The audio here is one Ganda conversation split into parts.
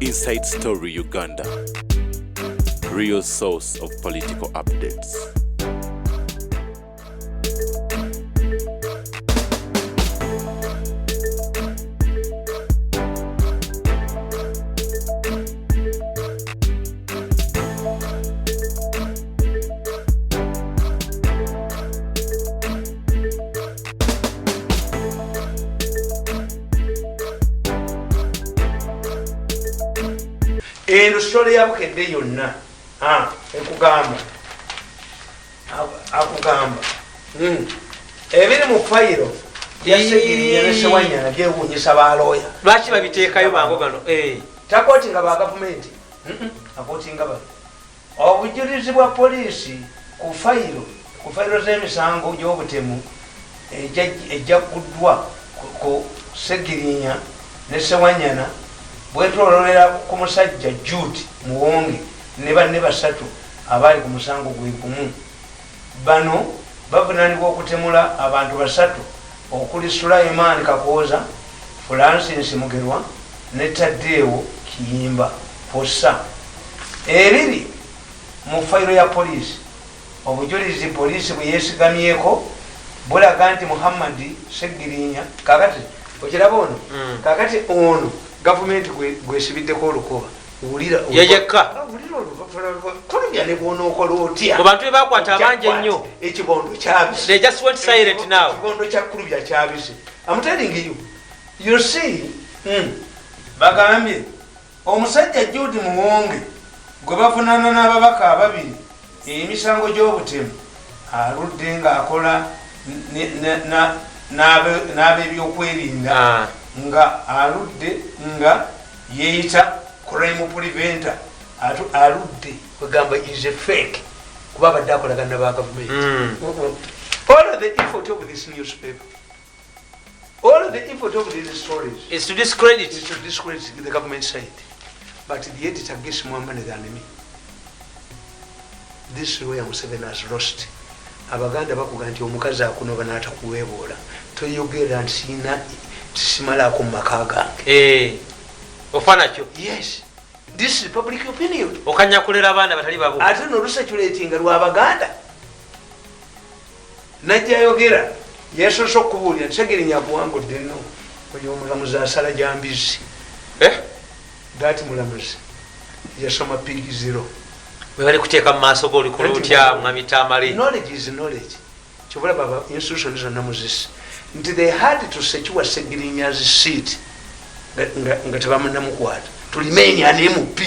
Inside Story Uganda, real source of political updates. Eno story ya bukedde yonna ekugamba akugamba ebiri mu fayiro byasegirinya nesewanyana byewunyisa baloya lwaki babiteekayo mango gano takoti nga ba gavumenti akoti nga bali obujulizi bwa poliisi ku fayiro z'emisango gy'obutemu ejjaguddwa ku segirinya nesewanyana bwetololera ku musajja Jude Muwonge ne banne basatu abali ku musango gwe gumu. Bano bavunaanibwa okutemula abantu basatu okuli Sulaiman Kakooza, Francis Mugerwa ne Taddeewo Kiyimba Posa. Eriri mu fayiro ya poliisi obujulizi poliisi bwe yeesigamyeko bulaga nti Muhammad Segirinya kakati okiraba ono kakati ono gavumenti gwesibiddeko olukoba yeyekka tulibya ne bwonookola otya mu bantu bebakwata abangi ennyo ekibondo kyabise they just went silent now ekibondo kya kulubya kyabise. I'm telling you see bagambye omusajja Jude Muwonge gwe bavunaana n'ababaka ababiri emisango gy'obutemu aludde ng'akola n'ab'ebyokwerinda nga aludde nga yeeyita crime preventer aludde kwegamba is a fake kuba abadde akolagana ba gavumenti. All of the effort of this newspaper, all of the effort of these stories is to discredit the government side, but the editor gets more money than me. This is where Museveni has lost. Abaganda bakuga nti omukazi akunoba n'atakuweeboola toyogera nti sina tisimalaako mu maka gange ofanakyo. Yes, this is public opinion. okanyakulera abaana batali babo ate nolusaculatinga lwabaganda najjayogera yesoose okubuulira nti Segirinya akuwangudde nno oyo omulamuzi asala jambizi dati mulamuzi yasoma pigi 0 webali kuteeka mu maaso go olikulu lutya mwami Tamale. Knowledge is knowledge. Kyobola baba institution zonna muzisi nti they had to secure Segirinya's seat nga tebamunamukwata tulimenya ne MP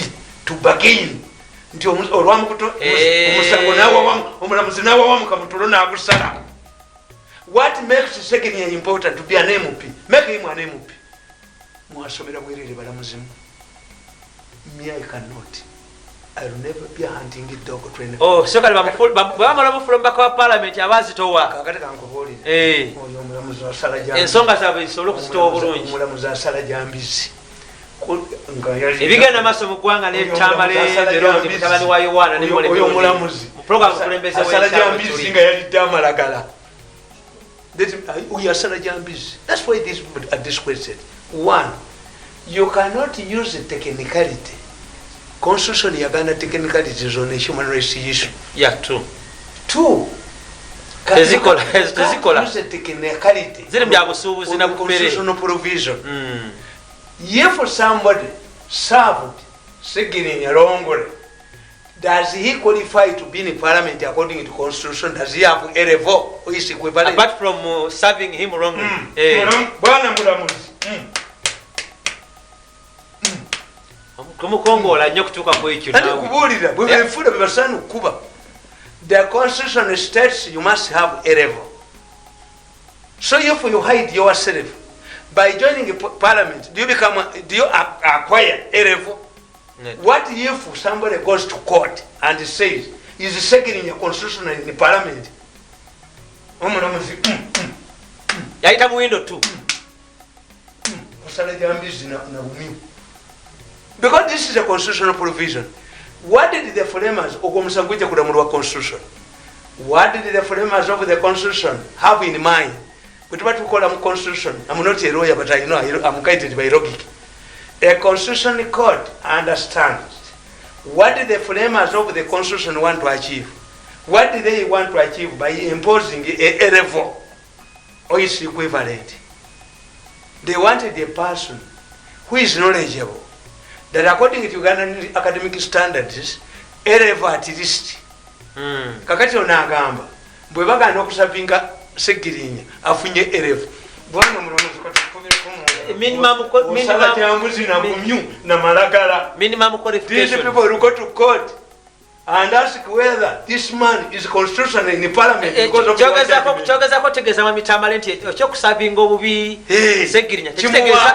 to bargain nti olwamukuto omusango nawawamu omulamuzi nawawamu kamutulo n'agusala. What makes Segirinya important to be an MP? Make him an MP. Mwasomera bwerere balamuzimu. Me, I cannot. I will never be a hunting dog trainer. Oh, so kali bamala bufula mbaka wa parliament abazitowa kakati kankubulira oyo omulamuzi asala jambizi ensonga zaabwe zisobole okuzitowa bulungi. Omulamuzi asala jambizi ebigenda maaso mu ggwanga ne Tamale Mirundi mutabani wa Yowaana ne oyo omulamuzi program kulembeze asala jambizi nga yalidde amalagala. Oyo asala jambizi. That's why these people are disquested. One, you cannot use the technicality. Constitution Uganda technicalities on a human rights issue. Yeah, true. Two, tezikola use technicality ziri mu byabusuubuzi na constitutional provision. If somebody served Segirinya Longore, does he qualify to be in parliament according to constitution? Does he have a level or is equivalent? Apart from serving him wrongly. Bwana mulamuzi kumukongola nnyo kutuuka ku ekyo kubuulira bwe benfula bwe basaana okukuba. The constitution states you must have a level. So if you hide yourself by joining a parliament, do you acquire a level? What if somebody goes to court and says is Segirinya constitutional in the parliament? Omulamuzi yayita mu window too. Osala jambizi na bumiu. Because this is a constitutional provision. What did the framers of constitution? What did the framers of the constitution have in mind? What we call a constitution. I'm not a lawyer, but I know I'm guided by logic. A constitutional court understands what the framers of the constitution want to achieve. What do they want to achieve by imposing a level or its equivalent? They wanted a person who is knowledgeable, that according to Ugandan academic standards, a level at least. Kakati onagamba bwe bagana okusapinga Segirinya afunye erefu bwana mulomozi minimum qualification. These people will go to court and ask whether this man is constitutional in the parliament because of kyogezako tegeza mami Tamale nti ekyokusabinga obubi Segirinya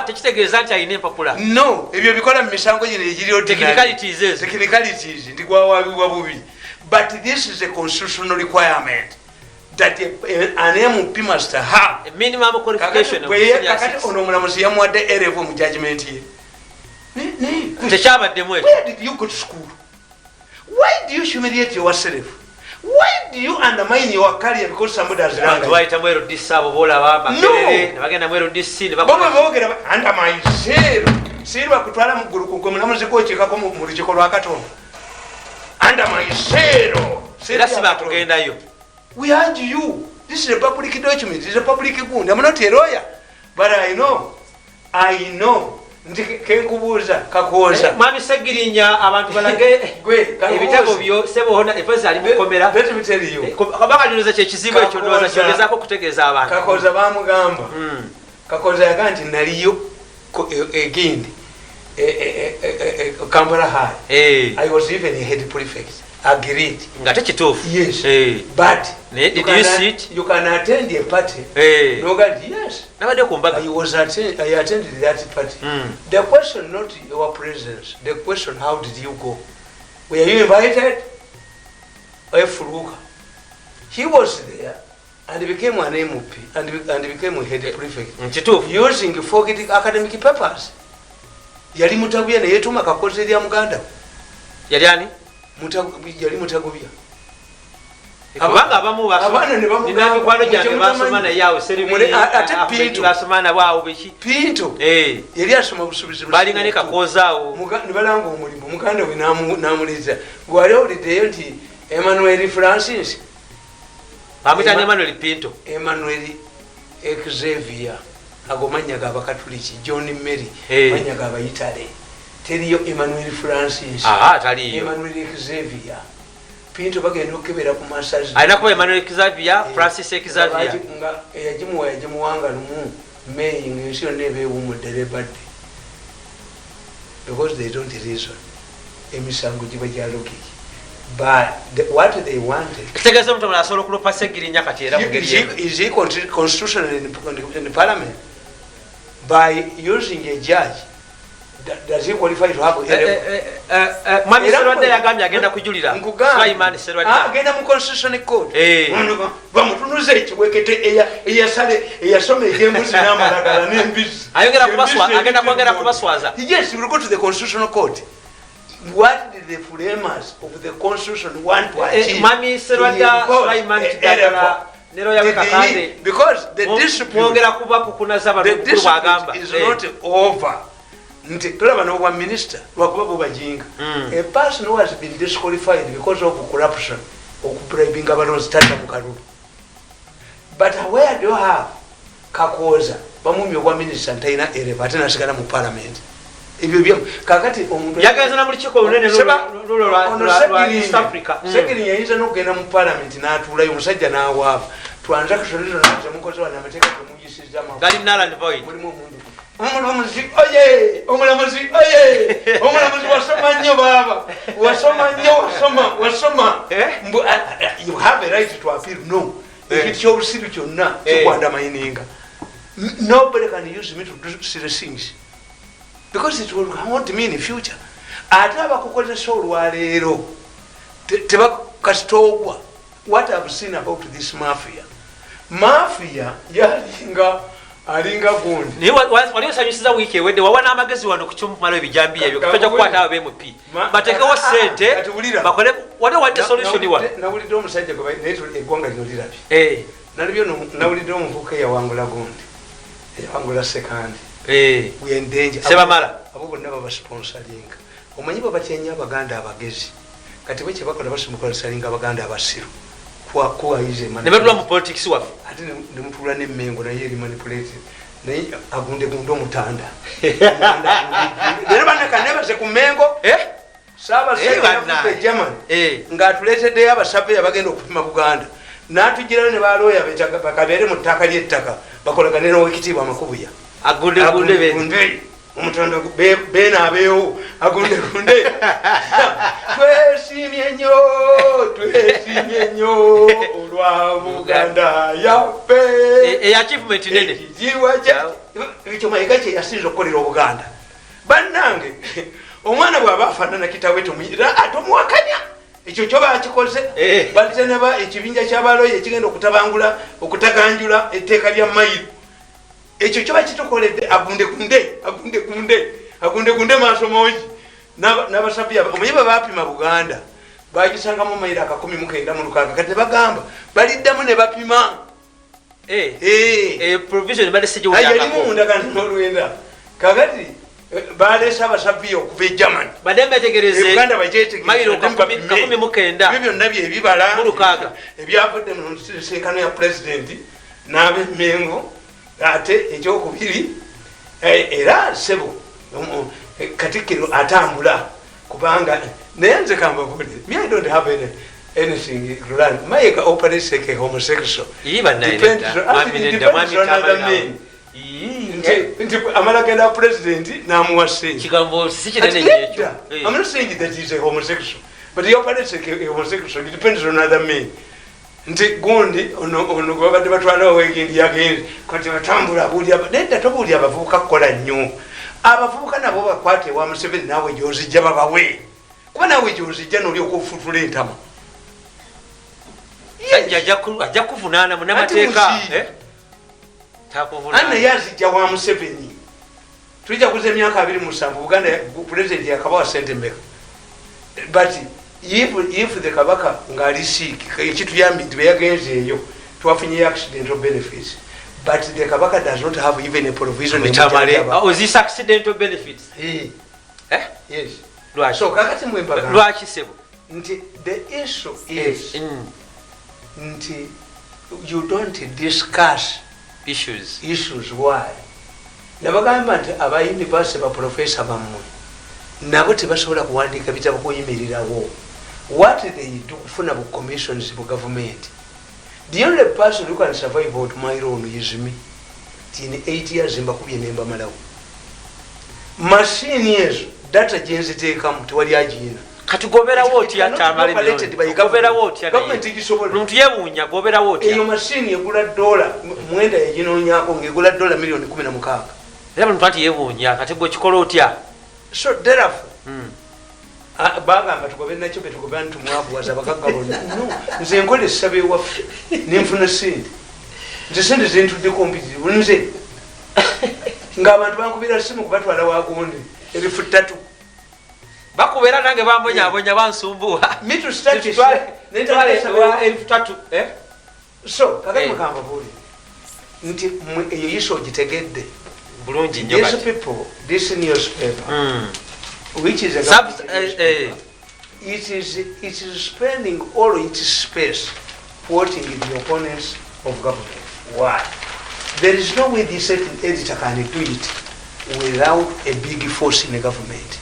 tekitegeeza nti alina empapula. No, ebyo bikola mu misango gino egiri ordinary technicalities ndi gwawabibwa bubi. But this is a constitutional requirement that an MP must have. A minimum qualification. Kakati ono mulamuzi yamuwadde erevu mu judgment ye. Tekyabadde mwe. Where did you go to school? Why do you humiliate yourself? Why do you undermine your career because somebody has run? Twaita mwero disabo bola baba kelele nabagenda mwero disi ne bakoma bogera anda myself. Sirwa kutwala mu guru ko mulamuzi ko chekako mu rukiko lwa Katonda. Anda myself. Sirasiba kugendayo. We urge you. This is a public document. This is a public good. I'm not a lawyer, but I know. Kenkubuza kakoza. Mami Segirinya abantu balage ebitabo byo sebo hona efasi ali mukomera. Let me tell you. Kabaka nyoza kye kizibu ekyo ndoza kyogezako kutegeeza abantu. Kakoza bamugamba. Kakoza yaganti naliyo egindi. Kampala High. I was even a head prefect. Agreed. Ngate kitufu. Yes. But did you see it? You can attend a party. No God, yes. Nabade kumbaga. I attended that party. The question not your presence. The question how did you go? Were you invited? Or Furuka? He was there and became an MP and became a head prefect. Using forgetting academic papers. Yali mutabuya ne yetuma kakoze lya Uganda. Yali ani? Yali mutagubya. Abanga abamu basomana ne bamu nani kwano jange basomana yawo seribi ate Pinto basomana bawo biki Pinto yali asoma busubizi balinga ne kakozaawo ne balanga omulimu muganda we namuliza gwali olideyo nti Emmanuel Francis bamutanya Emmanuel Pinto Xavier agomanya ga bakatuliki John Mary manya ga bayitale teriyo Emmanuel Francis taliyo Emmanuel Xavier Pinto bagenda okebera ku masazi alina kuba Emmanuel Xavier Francis Xavier yajimuwanga lumu May ngensi yonna ebeewummudde badde because they don't reason emisango giba gyalogiki but what they wanted kitegeeza omuntu asobola okulopa Segirinya kati era is he constitutional in the parliament by using a judge. Does he qualify to have Mami Serwadda yagambye agenda kujulira Sulaiman Serwadda agenda mu constitutional court bamutunuze ekiwekete eyasoma ebyembuzi n'amalagala n'embizi agenda kwongera kubaswaza. Yes, we will go to the constitutional court. What did the framers of the constitution want to achieve? Mami Serwadda Sulaiman Kidagala because the dispute is not over. Tulaba no one minister lwakuba bubajinga. A person who has been disqualified because of corruption or bribing abalonzi tata mukalu. But where do you have Kakoza bamumye kwa minister ntaina ereva tena sigala mu parliament. Ebyo byo kakati omuntu yagaza na mulichiko lunene lwa East Africa. Second yayinza no genda mu parliament n'atulayo omusajja n'awaaba. Transaction zino namukoze wana amateka kumuyisiza amafu. Gali nala ni void. Omulamuzi wasoma nnyo baba wasoma you have a right to appeal. No, ekiti ky'obusiru kyonna kikwandamayininga. Nobody can use me to do serious things because it will haunt me in the future. Ate abakukozesa olwaleero tebakasitoogwa. What I've seen about this mafia alinga gundi ni waliosanyusiza wiki ewedde wawana amagezi wano ku kyomumalo ebijambi ebyo kutoja kukwata abo MP batekewo sente bakole wali wadde solution wa nawulidde omusajja gwe neto eggwanga lino lirabye nalibyo nawulidde omuvubuka eyawangula gundi eyawangula sekandi we are in danger. Sebamala abo bonna babasponsoring. Omanyi babatyenya abaganda abagezi kati bwe kyebakola bamukonsalinga abaganda abasiru kuwa ize ne batula mu politics waffe ate ne mutula n'emmengo naye eri manipulated naye agunde omutanda leero baneka nebaze ku mmengo saabaseeyakupe German ng'atuleeteddeyo abasapeya bagenda okupima Buganda n'atugirayo ne balooya bakabeere mu ttaka ly'ettaka bakolagane n'owekitiibwa Amakubuya agunde omutanda beena abeewo agundegunde twesimye nnyo olwa Buganda yaffe achievement nene ekiziwa ekyo mayiga kye yasinza okukolera Obuganda bannange omwana bw'aba afaanana kitaawe tomuwakanya ekyo kyo bakikoze batenaba ekibinja ky'abaloya ekigenda okutaganjula etteeka lya mayiro ekyo kyo bakitukoledde agundegunde maaso moji n'abasabiya omanyi bwe bapima Buganda bagisangamu mayiro 19 kati bagamba baliddamu ne bapima provision yalimu mundagana n'olwenda kakati balesa abasabiya okuva e Germany Uganda bagyetegeebyo byonna byebibala ebyavudde mu nseekano ya pulezidenti n'ab'emmengo ate ekyokubiri era sebo Katikkiro atambula kubanga naye nze kambagule I don't have anything to learn. Mayiga operates like a homosexual. Depends on other men. Nti amala genda president namuwase. I'm not saying that he's a homosexual, but he operates like a homosexual. It depends on other men. Nti gundi ono gwabadde batwala weekend yagenze kati batambula bulya nedda tobulya abavubuka kukola nnyo abavubuka nabo bakwate wa Museveni naawe gyozijja babawe kuba naawe gyozijja noli okufutula entama ajja kuvunaana munamateeka anna yazijja wa Museveni tujja kuza emyaka 27 Buganda pulezidenti yakabawa sente mmeka but if the kabaka ngali sick ekituyambi tibeyagenze eyo twafunye accidental benefits but the kabaka does not have even a provision these accidental benefits yes so kakati mwembaga lwaki sebo nti the issue is nti you don't discuss issues why nabagamba nti aba university ba professor bamwe nabo tebasobola kuwandiika bitabo kuyimirirawo what they do kufuna bu commissions bu government. The only person who can survive out my own is me. In 8 years in Bakubia Nemba Malaw. Machine years, data gens take come to Wadiajina. Katugobera woti ya Tamale Mirundi. Gobera woti ya government igisobola. Ntuyebunya gobera woti. Eyo machine yegula $, mwenda yegino nyako ngegula $16 million. Era muntu ati yebunya kati gwe kikola otya. So therefore bagamba tugobe nakyo betugobera ntumwabuwaza bakagabona no nze nkole sabe waffe nenfuna sente nze sente zentudde kompitivu nze ng'abantu bankubira simu kubatwala wagundi $3,000 bakubera nange bambonyabonya bansumbuwa $3,000 so kakati mugamba buli nti eyo yiso ogitegedde bulungi nnyo these people this newspaper which is a it is spending all its space quoting the opponents of government. Why? There is no way this editor can do it without a big force in the government.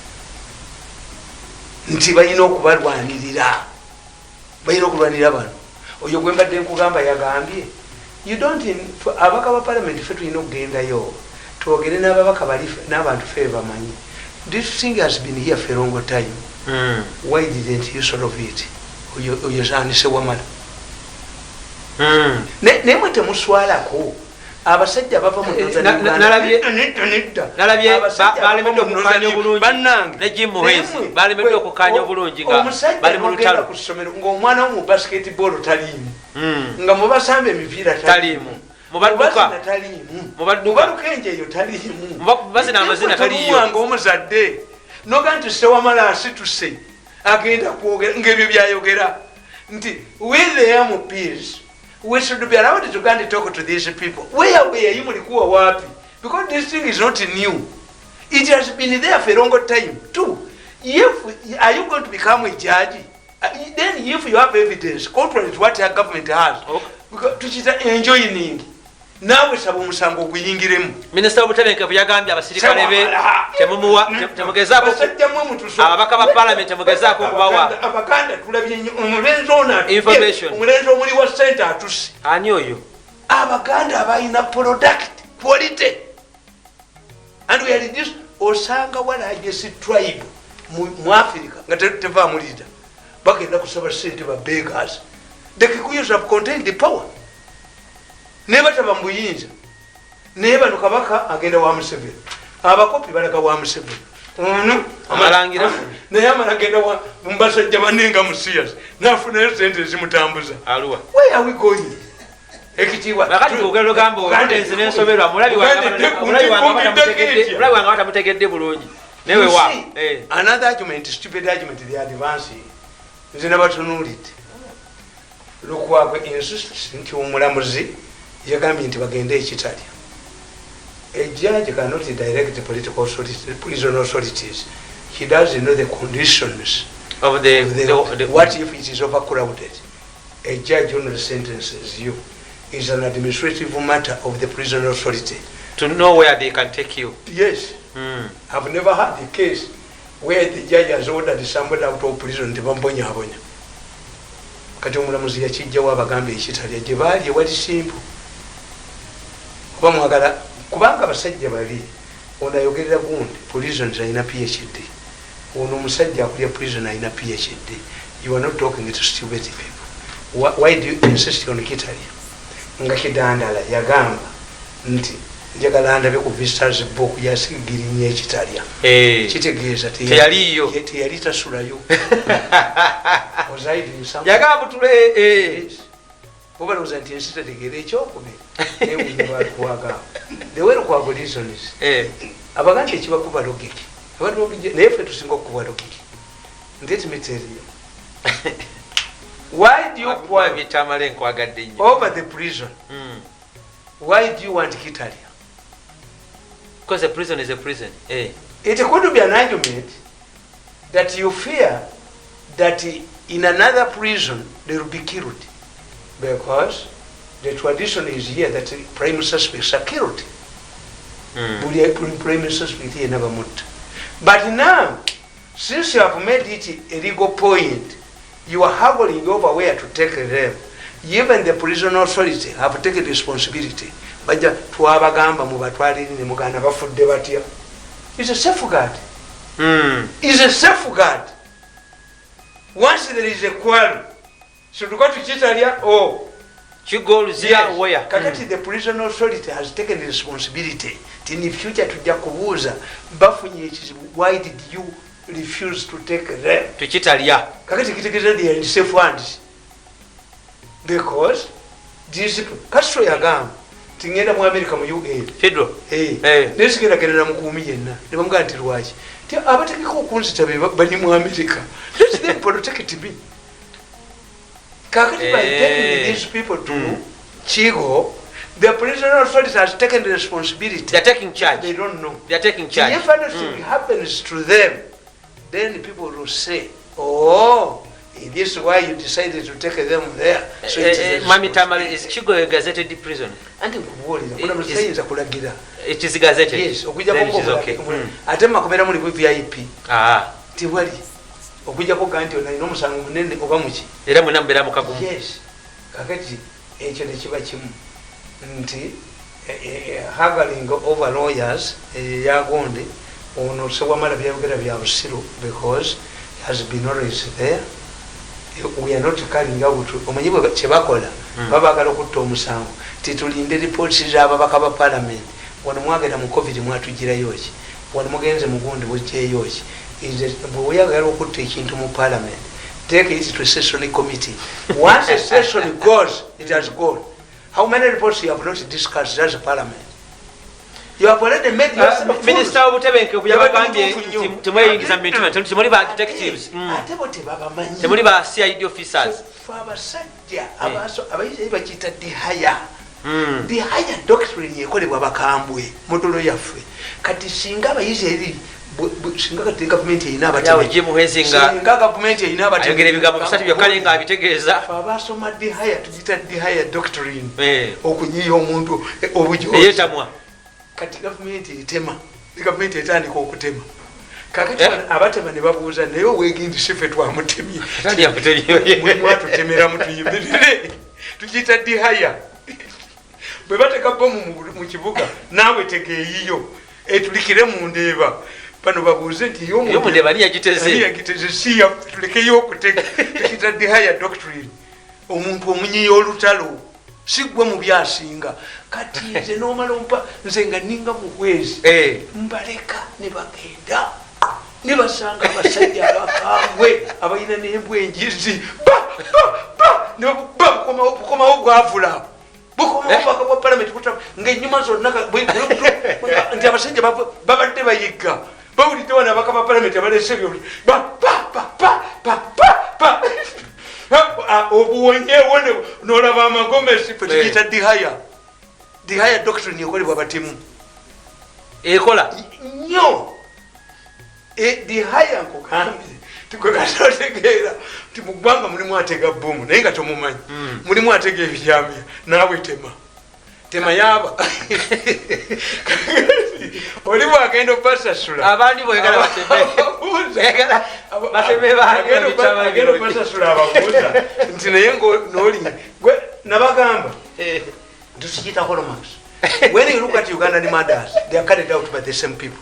Nti balina okubalwanirira bano oyo gwe mbadde nkugamba yagambye you don't abaka ba parliament fe tulina okugendayo twogere n'ababaka bali n'abantu fe bamanyi. This thing has been here for a long time. Why didn't you solve it? Oyozanise wamala. Nemwe temuswalako abasajja bava mu nalabye balemedde okukanya obulungi ne Jim Muhezi balemedde okukanya obulungi nga bali mu lutalo ku ssomero ng'omwana wo mu basketball taliimu nga mubasamba emipiira taliimu mubaluka mubalukenje eyo taliimu bazina amazina taliyo nga omuzadde noga nti sewamala asituse agenda kwogera ng'ebyo byayogera nti with the MPs we should be allowed to go and talk to these people where you mulikuwa wapi because this thing is not new. It has been there for a long time too. Are you going to become a judge? Then if you have evidence contrary to what your government has, because to enjoying now it's about musango kuyingiremu. Minister Obutebenke yagambye abasirikale be temugezaako ababaka ba parliament temugezaako okubawa abaganda tulabye omulenzi ona information omulenzi omuli wa center atusi ani oyo abaganda abalina product quality and we are reduced osanga walajesi tribe mu Africa nga teva mu leader bagenda kusaba sente ba beggars. The Kikuyus have contained the power. Never taba mbuyinza. Never no kabaka agenda wa Museveni. Abakopi balaga wa Museveni. Amalangira. Naye amalagenda wa mbasajja banenga mu serious. Nafuna sente zimutambuza. Alua. Where are we going? Ekitiwa. Bakati kugero gambo obutenzi n'ensoberwa mulabi wanga batamutegedde bulungi. Newe wa. Another argument, stupid argument they are advancing. Nzina batunulite. Lukwakwe insist nti omulamuzi yagambye nti bagende ekitali. A judge cannot direct the political authorities, the prison authorities. He doesn't know the conditions of the what if it is overcrowded. A judge only sentences you. It's an administrative matter of the prison authority to know where they can take you. Yes. I've never had a case where the judge has ordered somebody out of prison to bambonya abonya. Kati omulamuzi yakijjawo abagambe ekitali gye baali ewali simple. Kuba mwagala kubanga abasajja babiri ono ayogerera gundi prisons alina PhD, ono omusajja akulya prison alina PhD. You are not talking to stupid people. Why do you insist on Kitali? Nga Kidandala yagamba nti njagala ndabe ku visitors book yasigirinya ekitaliya. Kitegeeza teyaliyo teyali tasulayo. Ozaidi nsamba yagamba tule oba loza nti ensi tetegeera ekyokubiri ewunya bakuwaga. The way kwa reason is abaganda ekibakuba logic naye ffe tusinga okukuba logic. Let me tell you. Why do you want Tamale nkwagadde nnyo over the prison? Why do you want Kitali? Because a prison is a prison. It could be an argument that you fear that in another prison they will be killed, because the tradition is here that prime suspects are killed. Prime suspect here never moved. But now, since you have made it a legal point, you are haggling over where to take them. Even the prison authority have taken responsibility. Baja twabagamba mu batwaliri ne muganda bafudde batya. It's a safeguard. It's a safeguard. Once there is a quarrel, should go to Chitalia or Chigolzia where? Kakati the prison authority has taken responsibility. In the future to Jakubuza, Bafunye, why did you refuse to take them to Chitalia? Kakati kitegeza they are in safe hands. Because these Castro yagamba tingenda mu America mu UK federal nesigenda kenera mukumi yenna ne bamugamba nti lwaki ti abatekeko okunzita bali mu America. Let them protect me. Kakati by taking these people to Chigo, the prison authorities has taken the responsibility. They are taking charge. They don't know. They are taking charge. If anything happens to them, then people will say, oh, this is why you decided to take them there. So Mami Tamale, is Chigo a gazetted prison? And it is gazetted. Yes, then it is okay. Atema kubera muri VIP. Tiwali. Okuja ko ganti ona ino musango munene oba muki. Era munambera mukagumu. Yes. Kakati ekyo ne kiba kimu. Nti haggling over lawyers yagonde ono sewamala byayogera bya busiro because he has been always there. We are not carrying out omanyibwe kyebakola babagala okutta omusango titulinde reports z'ababaka ba parliament wano mwagenda mu covid mwatugirayo ki wano mugenze mugundi bwejeyo ki bwe oyagala okutta ekintu mu parliament take it to a session committee. Once a session goes, it has gone. How many reports you have not discussed as a parliament? You have already made your Minister Obutebenke kuyabagambye temweyingiza mu bintu temuli ba detectives temuli ba CID officers abasajja abayizi bakiyita dihaya the higher doctrine ekolebwa bakambwe modolo yaffe kati singa abayizi eri singa kati gavumenti erina abatemesinga gavumenti erina abatemeabigambo abasoma the higher tugita the higher doctrine okunyiya omuntu eyetamwa kati gavumenti etema gavumenti etandika okutema kakati abatema ne babuuza naye owegindise ffe twamutemye mulimu atutemeramu tuyimirire tugita the higher bwe bateka bomu mu kibuga naawe tegeeyiyo etulikire mu ndeeba bano babuuze nti yagiteze siya tulekeyo okutega tukita the higher doctrine omuntu omunyiya olutalo sigwe mu byasinga kati nze nomala ompa nze nga ninga mukwezi mbaleka ne bagenda ne basanga abasajja abakambwe abalina n'embwa enjizi bukomawo bwavula bukomawobaka bwa palamenti ngaenyuma zonna nti abasajja babadde bayigga bawulidde wana abaka ba palamenti abalese byoli obuwonyewo nolaba amagomesi fe tugiyita dihaya doctrine ekolebwa batemu ekola nnyo dihaya nkugambye tikwegasotegeera ti mu ggwanga mulimu atega bomu naye nga tomumanyi mulimu atega ebijambiya naawe tema yaaba oli bwagenda obasasula abandi bwegala agenda obasasula ababuuza nti naye nolinga nabagamba tusikita holomax when you look at Ugandan murders they are carried out by the same people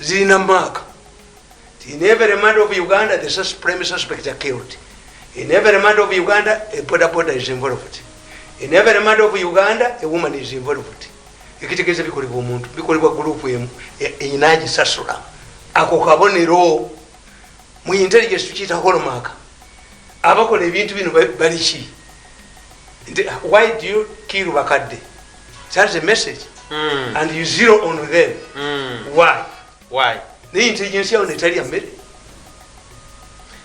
zirina mark in every murder of Uganda the supreme suspects are killed in every murder of Uganda a border is involved in every murder of Uganda a woman is involved ekitegeze bikolebwa omuntu bikolebwa group emu inaji sasula ako kabonero mu intelligence tukita holomark abakola ebintu bino baliki why do you kill bakadde that's a message and you zero on them why the intelligence yawo netali ya mmere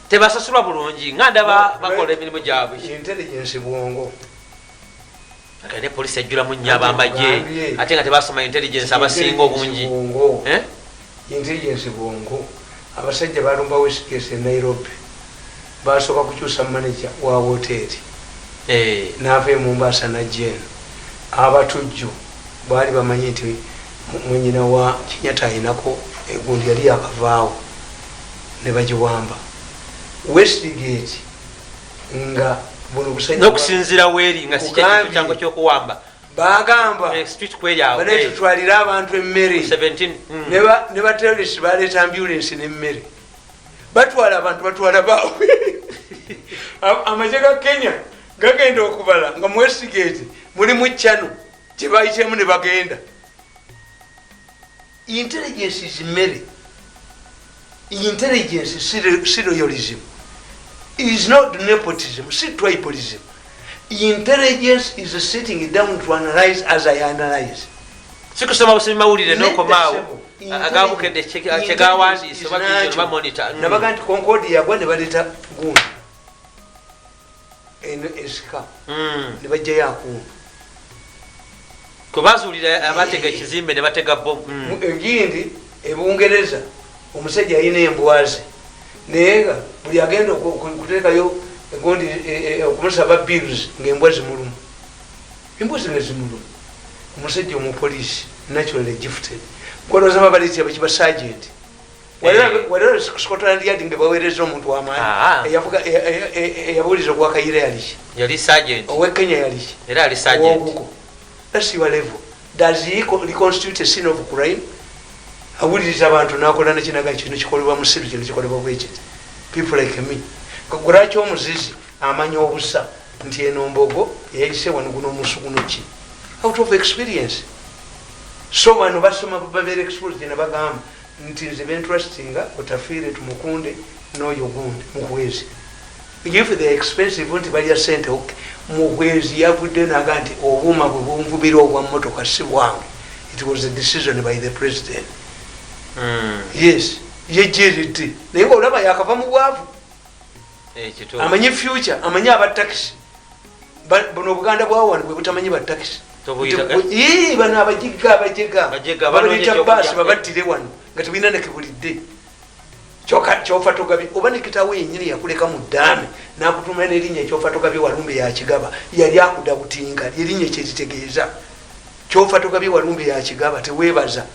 tebasasulwa bulungi nga ndaba bakola emirimu gyabwe intelligence bwongo kale polisi ajjulamu nnyo abamagye ate nga tebasoma intelligence abasinga obungi intelligence bwongo abasajja balumba westkes e Nairobi basooka kukyusa manager wa hoteri naava e Mombasa najjen abatujju baali bamanyi nti mwenyina wa Kenyatta ayinako egundi yali akavaawo ne bagiwamba Westgate nga buno busajja n'okusinziira weeri nga si kintu kyangu ky'okuwamba bagamba banetutwalira abantu emmere 17 ne baterrorist baleeta ambulance n'emmere batwala abantu batwala baabwe amagye ga Kenya gagenda okubala nga mu Westgate mulimu channel kye bayitemu ne bagenda intelligence is mmere intelligence si loyalism is not nepotism si tribalism intelligence is sitting down to analyze as I analyze sikusoma busemi mawulire n'okomaawo agabukedde kyegawandiise bagijjo bamonita nabaga nti Concordia yagwa ne baleeta gundi esika ne bajjayo akundu kubazuulira abatega ekizimbe ne batega bomu egindi ebungereza omusajja alina embwaze naye nga buli agenda okuteekayo egundi okumusaba bills ngaembwa zimulumu embwa zino zimulumu omusajja omupoliisi naturally gifted kwolooza babaliti abakiba sergeant walero Scotland Yard nga baweereza omuntu w'amaanyi eyabuuliza ogwakayira yali sergeant owekenya yaliki era ali sergeant that's your level does he reconstitute a scene of crime awuliriza abantu nakola nakinaga kino kikolebwa musiru kino kikolebwa bwekiti people like me kaguraki omuzizi amanya obusa nti eno mbogo eyayise wano guno omusu guno ki out of experience so bano basoma babeera exposed ne bagamba nti nze bentrustinga otafiire tumukunde n'oyo gundi mukwezi if they expensive nti balya sente mukwezi yavudde naga nti obuuma bwe bunvubira obwa mmotoka si bwange it was a decision by the president yes yejeridde naye nga olaba yakava mu bwavu amanyi future amanyi abatakisi buno obuganda bwawano bwe butamanyi batakisi bano abajega babaleta baasi babattire wano nga tebulina nekibulidde kyofa togabye oba nekitawo yenyini yakuleka mu ddaame nakutuma nerinnya ekyofa togabye walumbe yakigaba yali akuda butinga erinnya kyeritegeeza kyofa togabye walumbe yakigaba tewebaza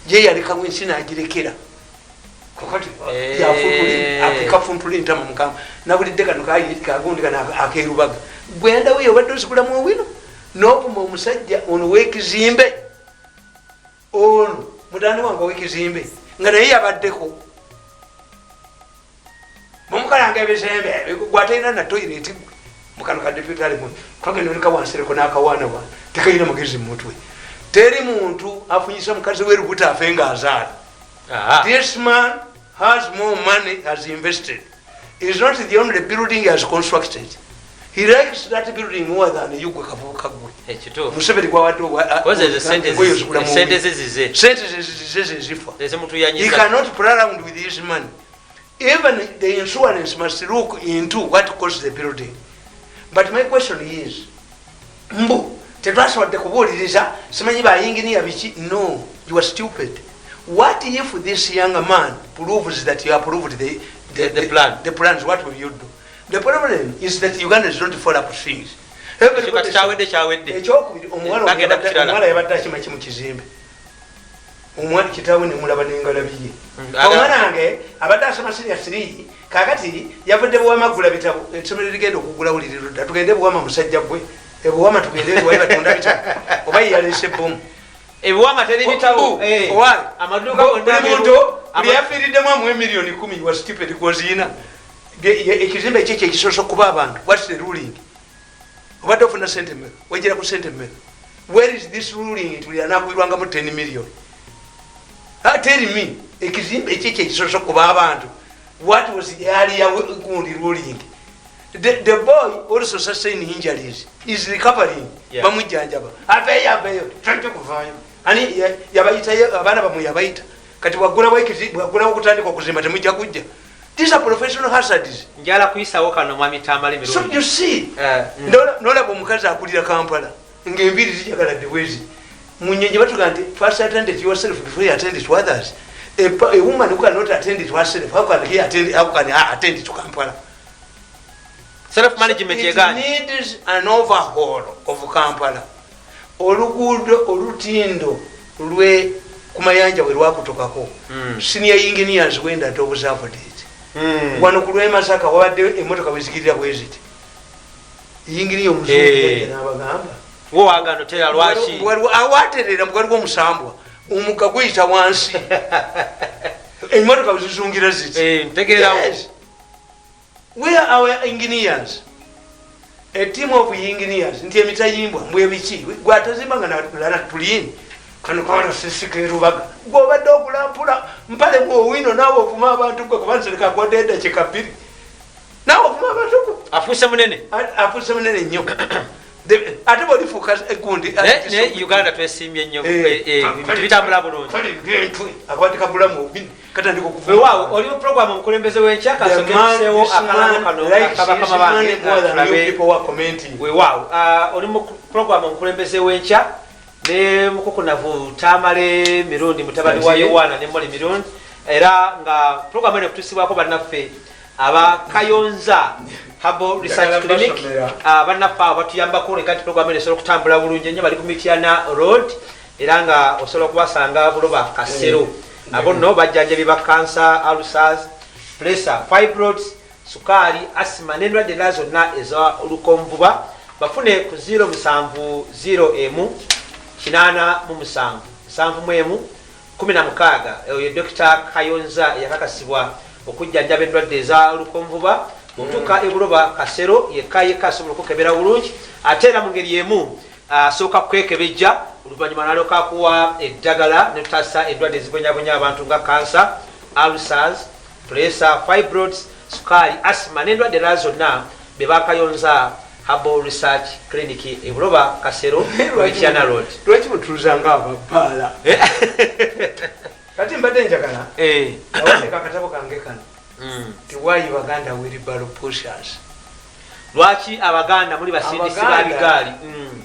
ye yalekamu ensi nagirekera kakati akafuntule ntama mukama nabulidde kano kagundi kana akerubaga gwendaweyo obadde osikulamu owino nopuma omusajja ono wekizimbe ono mutande wange wekizimbe nga naye yabaddeko mumukalanga ebizembe gwatalina na toilet gwe mukano ka deputale mwe twagenda oleka wansereko n'akawaana wana tekayina mugezi mumutwe teri muntu afunyisa mukazi werubuta afe nga azaala. This man has more money, has invested. It's not the only building he has constructed. He likes that building more than Yugo Kagwe. Museveni he cannot play around with his money. Even the insurance must look into what costs the building. But my question is, no, you are stupid. What if this young man proves that you approved the plan? The plans, what will you do? The problem is that Ugandans don't follow up things. Omwana kitawe ne mulaba n'engalabiye omwana wange abadde asoma senior 3 kakati yavudde buwama gula bitabo essomero ligenda okugula uliriro dda tugende buwama musajja gwe ebuwama tugende wayi batunda bitabo oba yalese bomu ebuwama teri bitabo amaduka muntu yafiiriddemu amuwe miliyoni 10 was stupid kozina ekizimbe ekyo ekisoso kuba abantu what's the ruling obadde ofuna sente mmeka wejera ku sente mmeka where is this ruling tuli anakuirwangamu 10 million. Tell me, ekizimbe ekyo ekisoso kuba abantu what was the area gundi ruling? The boy also sustained injuries. Is recovering. Bamujjanjaba aveyo tanto kuvayo ani yabayita abana bamu yabayita kati wagula okutandika okuzimba temujja kujja. These are professional hazards. Njala kuyisawo kano mwami Tamale Mirundi. So you see, nolaba omukazi akulira Kampala ng'embiri zijagala dewezi munyenye batuga nti first attend to yourself before you attend to others. A woman who cannot attend to herself, how can attend to Kampala? Self-management it needs an overhaul of Kampala. Oluguudo olutindo lwe kumayanja we lwakutokako senior engineers wenda to observe it. Wano ku lwe Masaka wabadde emmotoka wezigirira bweziti engineer omuzungu n'abagamba wo wagano tera lwashi awaterera mugaliwo omusambwa omuka gwita wansi emmotoka zizungira ziti ntegeerawo. Where are our engineers? A team of engineers nti emitayimbwa mbwebiki gwatazimanga nalala tulini kano kawana sisikerubaga gwobadde okulampula mpale mwowino naawe ofuma abantu gwe kubansereka kodeda kyekapiri naawe ofuma abantu gwe afuuse munene nnyo ate bolifuka gundi Uganda twesimbye nnyo bitambula bulungi akwandika bulamu katandika okuwaawo oli mu program omukulembeze w'enkya kasomeseewo akalamo kano kabakama bange weewaawo oli mu program omukulembeze w'enkya ne mukukunavu Tamale Mirundi mutabani wa Yowaana ne Mole Mirundi era nga program eno kutusibwako bannaffe abakayonza Habo Research Clinic bannaffe abatuyambako nekati program eno esobola okutambula bulungi ennyo bali ku Mityana Road era nga osobola okubasanga buloba Kasero abo nno bajjanjabi ba cancer, ulcers, pressure, fibroids, sukali, asthma n'endwadde endala zonna eza olukonvuba bafune ku 070-877-16 oyo Dr. Kayonza yakakasibwa okujjanjaba endwadde eza olukonvuba mutuka ebuloba Kasero yekka asobola okukebera bulungi ate era mu ngeri emu asooka kwekebejja oluvannyuma n'alyoka akuwa eddagala ne tutasa endwadde ezibonyabonya abantu nga cancer, ulcers, pressure, fibroids, sukali, asthma n'endwadde endala zonna be bakayonza Habo Research Clinic ebuloba Kasero Mityana Road. Lwaki mutuluzanga ababbala kati mbadde njagala awoneka akatabo kange kano tiwayi Baganda wheelbarrow pushers lwaki abaganda muli basindisi ba bigaali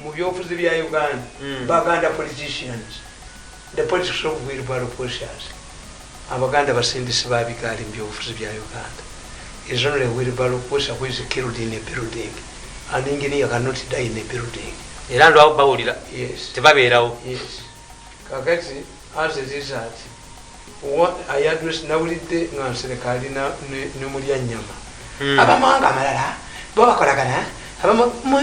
mu byobufuzi bya Uganda baganda politicians the politics of wheelbarrow pushers abaganda basindisi ba bigaali mu byobufuzi bya Uganda is only a wheelbarrow pusher who is killed in a building. An engineer cannot die in a building. Era ndo bawulira tebabeerawo. Yes. Kakati as it is that what I address nawulidde nga serikali ne mulya nnyama. Abamawanga amalala babakolagana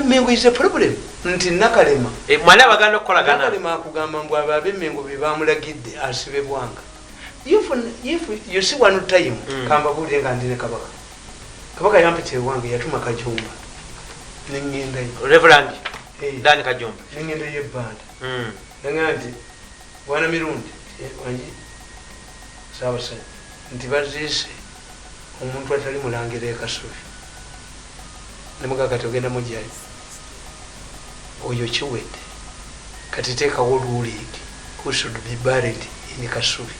Mengo is a problem. Nti nakalema. Mwana abaganda okukolagana. Nakalema akugamba mbu ababe Mengo be bamulagidde asibe bwanga. If you see one time kamba buli nga ndine kabaka. Kabaka yampite wange yatuma Kajumba. Ningenda Reverend Dani Kajumba. Ningenda yebanda. Ngandi Bwana Mirundi wanji sawa sana. Nti bazise omuntu atali mulangire Kasubi. Nemugaga togenda mujayi. Oyo chiwedde. Kati teka woluulike. Who should be buried in Kasubi.